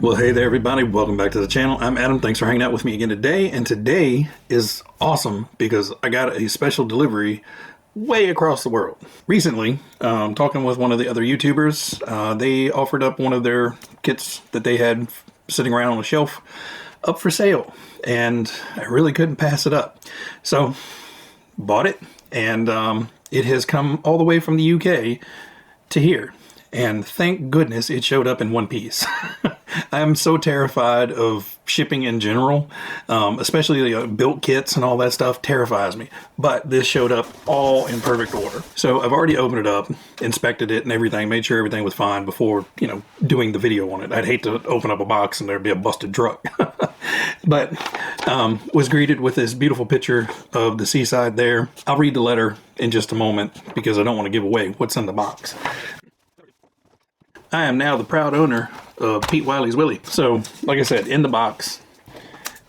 Well, hey there everybody, welcome back to the channel. I'm Adam, thanks for hanging out with me again today. And today is awesome because I got a special delivery way across the world. Recently, talking with one of the other YouTubers, they offered up one of their kits that they had sitting around on a shelf up for sale. And I really couldn't pass it up. So, bought it, and it has come all the way from the UK to here. And thank goodness it showed up in one piece. I'm so terrified of shipping in general, especially the built kits and all that stuff terrifies me. But this showed up all in perfect order. So I've already opened it up, inspected it and everything, made sure everything was fine before, doing the video on it. I'd hate to open up a box and there'd be a busted truck. But was greeted with this beautiful picture of the seaside there. I'll read the letter in just a moment because I don't want to give away what's in the box. I am now the proud owner of Pete Wylie's Willie. So, like I said, in the box,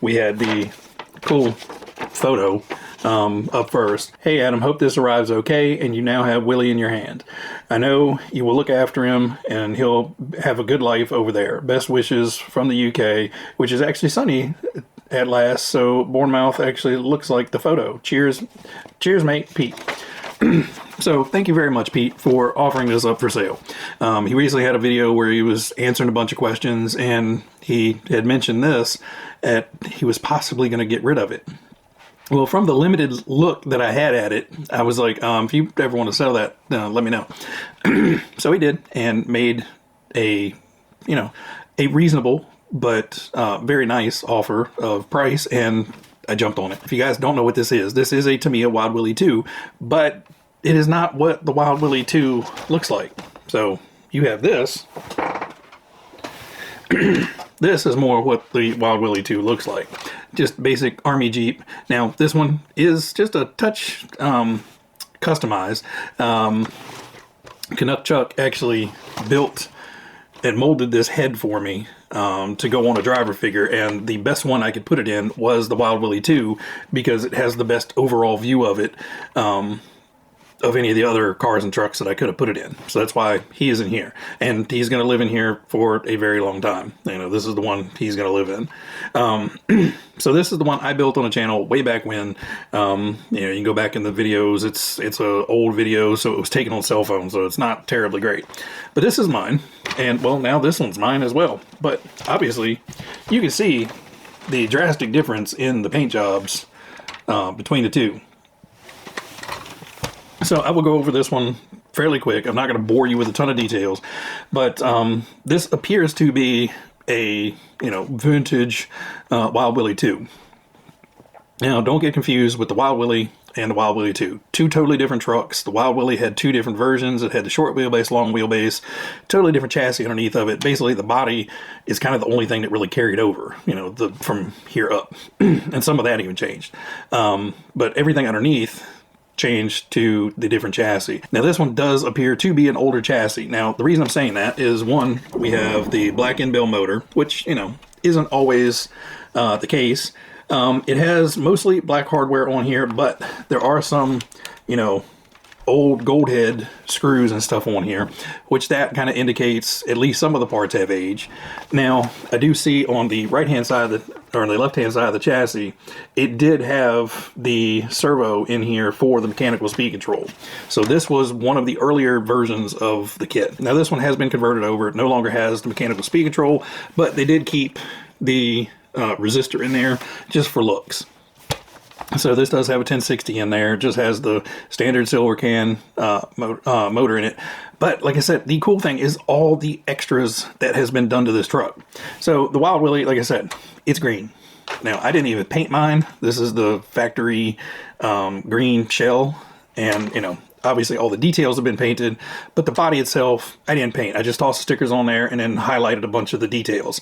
we had the cool photo up first. Hey Adam, hope this arrives okay and you now have Willie in your hand. I know you will look after him and he'll have a good life over there. Best wishes from the UK, which is actually sunny at last, so Bournemouth actually looks like the photo. Cheers, mate, Pete. So thank you very much, Pete, for offering this up for sale. He recently had a video where he was answering a bunch of questions, and he had mentioned this, that he was possibly going to get rid of it. Well, from the limited look that I had at it, I was like, if you ever want to sell that, let me know. So he did, and made a reasonable but very nice offer of price, and I jumped on it. If you guys don't know what this is a Tamiya Wild Willy 2, but it is not what the Wild Willy 2 looks like. So you have this. This is more what the Wild Willy 2 looks like. Just basic Army Jeep. Now this one is just a touch customized. Canuck Chuck actually built and molded this head for me to go on a driver figure, and the best one I could put it in was the Wild Willy 2 because it has the best overall view of it of any of the other cars and trucks that I could have put it in. So that's why he is in here, and he's going to live in here for a very long time. This is the one he's going to live in. So this is the one I built on a channel way back when. You can go back in the videos. It's a old video, so it was taken on cell phone, so it's not terribly great. But this is mine, and well, now this one's mine as well. But obviously, you can see the drastic difference in the paint jobs between the two. So I will go over this one fairly quick. I'm not going to bore you with a ton of details, but this appears to be a vintage Wild Willy 2. Now don't get confused with the Wild Willy and the Wild Willy 2. Two totally different trucks. The Wild Willy had two different versions. It had the short wheelbase, long wheelbase, totally different chassis underneath of it. Basically the body is kind of the only thing that really carried over, from here up. And some of that even changed. But everything underneath changed to the different chassis. Now this one does appear to be an older chassis. Now the reason I'm saying that is, one, we have the black in-bill motor, which isn't always the case. It has mostly black hardware on here, but there are some old gold head screws and stuff on here, which that kind of indicates at least some of the parts have age. Now I do see on the right hand side of the left hand side of the chassis, it did have the servo in here for the mechanical speed control. So this was one of the earlier versions of the kit. Now this one has been converted over. It no longer has the mechanical speed control, but they did keep the resistor in there just for looks. So this does have a 1060 in there. It just has the standard silver can motor in it. But like I said, the cool thing is all the extras that has been done to this truck. So the Wild Willy, like I said, it's green. Now I didn't even paint mine. This is the factory green shell, and obviously all the details have been painted, but the body itself I didn't paint. I just tossed stickers on there and then highlighted a bunch of the details.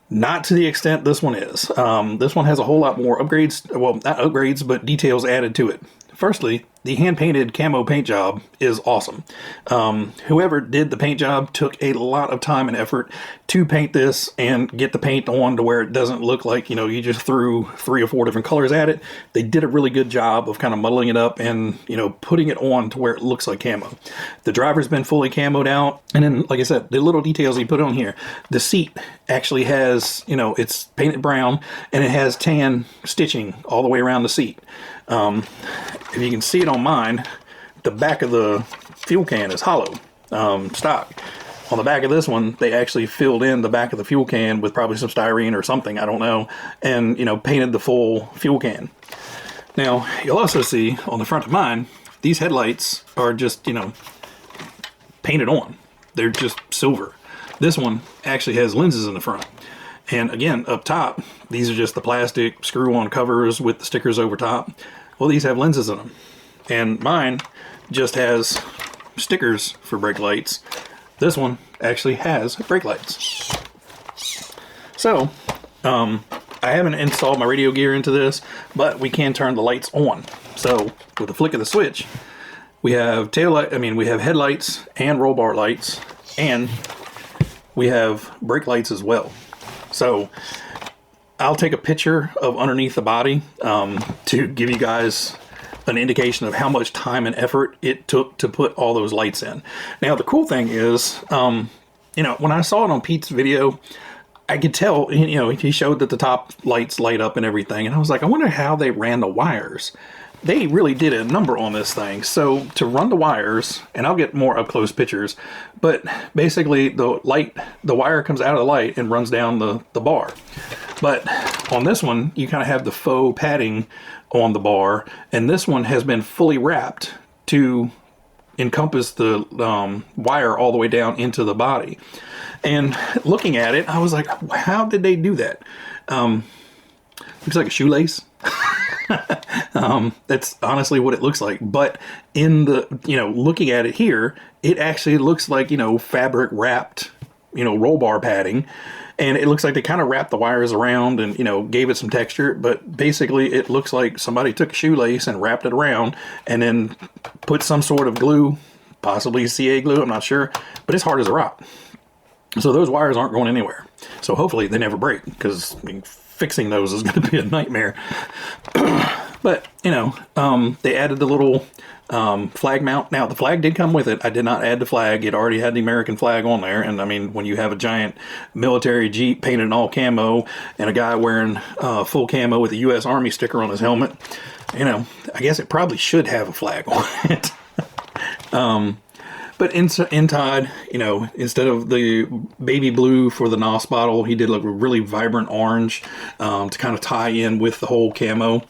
Not to the extent this one is. This one has a whole lot more upgrades, well, not upgrades, but details added to it. Firstly, the hand-painted camo paint job is awesome. Whoever did the paint job took a lot of time and effort to paint this and get the paint on to where it doesn't look like, you know, you just threw 3 or 4 different colors at it. They did a really good job of kind of muddling it up and, you know, putting it on to where it looks like camo. The driver's been fully camoed out. And then, like I said, the little details he put on here. The seat actually has, you know, it's painted brown and it has tan stitching all the way around the seat. If you can see it on mine, the back of the fuel can is hollow, stock. On the back of this one, they actually filled in the back of the fuel can with probably some styrene or something, I don't know, and, you know, painted the full fuel can. Now, you'll also see on the front of mine, these headlights are just, you know, painted on. They're just silver. This one actually has lenses in the front. And again, up top, these are just the plastic screw-on covers with the stickers over top. Well, these have lenses in them. And mine just has stickers for brake lights. This one actually has brake lights. So, I haven't installed my radio gear into this, but we can turn the lights on. So, with the flick of the switch, we have we have headlights and roll bar lights, and we have brake lights as well. So I'll take a picture of underneath the body to give you guys an indication of how much time and effort it took to put all those lights in. Now, the cool thing is, you know, when I saw it on Pete's video, I could tell, you know, he showed that the top lights light up and everything. And I was like, I wonder how they ran the wires. They really did a number on this thing. So to run the wires, and I'll get more up close pictures, but basically the wire comes out of the light and runs down the bar. But on this one, you kind of have the faux padding on the bar, and this one has been fully wrapped to encompass the wire all the way down into the body. And looking at it, I was like, how did they do that? Looks like a shoelace. That's honestly what it looks like. But in the, you know, looking at it here, it actually looks like, you know, fabric wrapped, you know, roll bar padding. And it looks like they kind of wrapped the wires around and, you know, gave it some texture. But basically it looks like somebody took a shoelace and wrapped it around and then put some sort of glue, possibly CA glue, I'm not sure, but it's hard as a rock. So those wires aren't going anywhere. So hopefully they never break, because I mean, fixing those is going to be a nightmare. But, you know, they added the little flag mount. Now, the flag did come with it. I did not add the flag. It already had the American flag on there. And I mean, when you have a giant military Jeep painted in all camo and a guy wearing full camo with a U.S. Army sticker on his helmet, you know, I guess it probably should have a flag on it. But inside, you know, instead of the baby blue for the NOS bottle, he did like a really vibrant orange to kind of tie in with the whole camo.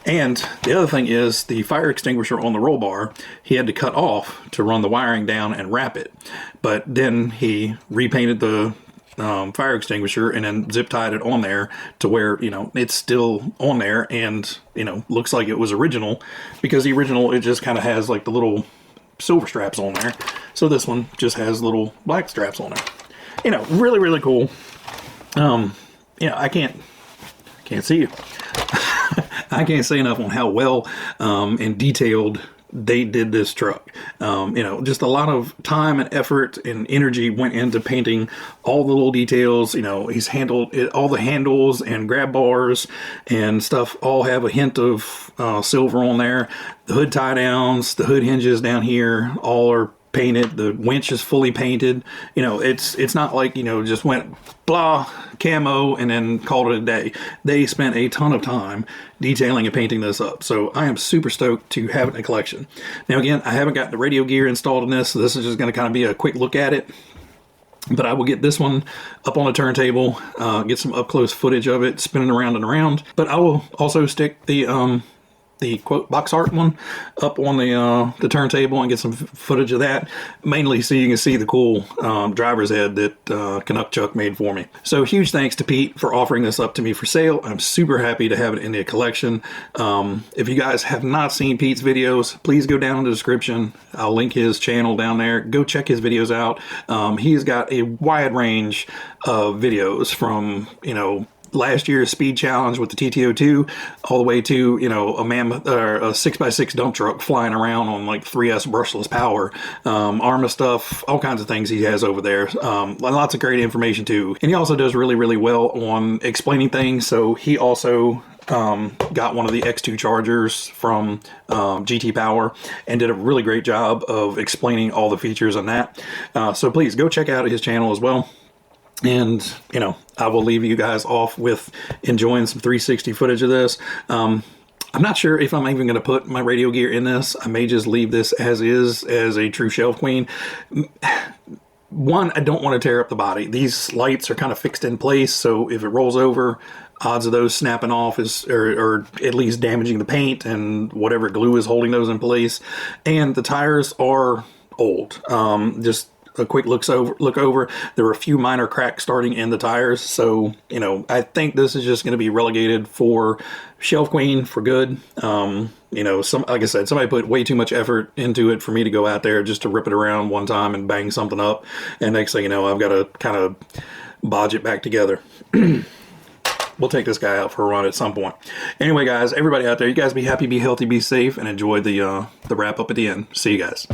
And the other thing is the fire extinguisher on the roll bar, he had to cut off to run the wiring down and wrap it. But then he repainted the fire extinguisher and then zip tied it on there to where, you know, it's still on there and, you know, looks like it was original, because the original, it just kind of has like the little silver straps on there. So this one just has little black straps on there. You know, really, really cool. You know, I can't see you. I can't say enough on how well and detailed they did this truck. You know, just a lot of time and effort and energy went into painting all the little details. You know, he's handled it, all the handles and grab bars and stuff all have a hint of silver on there. The hood tie downs, the hood hinges down here, all are painted. The winch is fully painted. You know, it's not like, you know, just went blah camo and then called it a day. They spent a ton of time detailing and painting this up. So I am super stoked to have it in a collection. Now again, I haven't got the radio gear installed in this, so this is just going to kind of be a quick look at it. But I will get this one up on a turntable, get some up close footage of it spinning around and around. But I will also stick the quote box art one up on the turntable and get some footage of that, mainly so you can see the cool driver's head that Canuck Chuck made for me. So huge thanks to Pete for offering this up to me for sale. I'm super happy to have it in the collection. If you guys have not seen Pete's videos, please go down in the description. I'll link his channel down there. Go check his videos out. He's got a wide range of videos from, you know, last year's speed challenge with the TTO2 all the way to, you know, a mammoth or a 6x6 dump truck flying around on like 3S brushless power, ARMA stuff, all kinds of things he has over there. Lots of great information too. And he also does really, really well on explaining things. So he also got one of the X2 chargers from GT Power and did a really great job of explaining all the features on that. So please go check out his channel as well. And, you know, I will leave you guys off with enjoying some 360 footage of this. I'm not sure if I'm even going to put my radio gear in this. I may just leave this as is, as a true shelf queen. One, I don't want to tear up the body. These lights are kind of fixed in place, so if it rolls over, odds of those snapping off is, or at least damaging the paint and whatever glue is holding those in place. And the tires are old. Just a quick look over, there were a few minor cracks starting in the tires. So, you know, I think this is just going to be relegated for shelf queen for good. You know, like I said, somebody put way too much effort into it for me to go out there just to rip it around one time and bang something up. And next thing you know, I've got to kind of bodge it back together. We'll take this guy out for a run at some point. Anyway, guys, everybody out there, you guys be happy, be healthy, be safe, and enjoy the wrap up at the end. See you guys.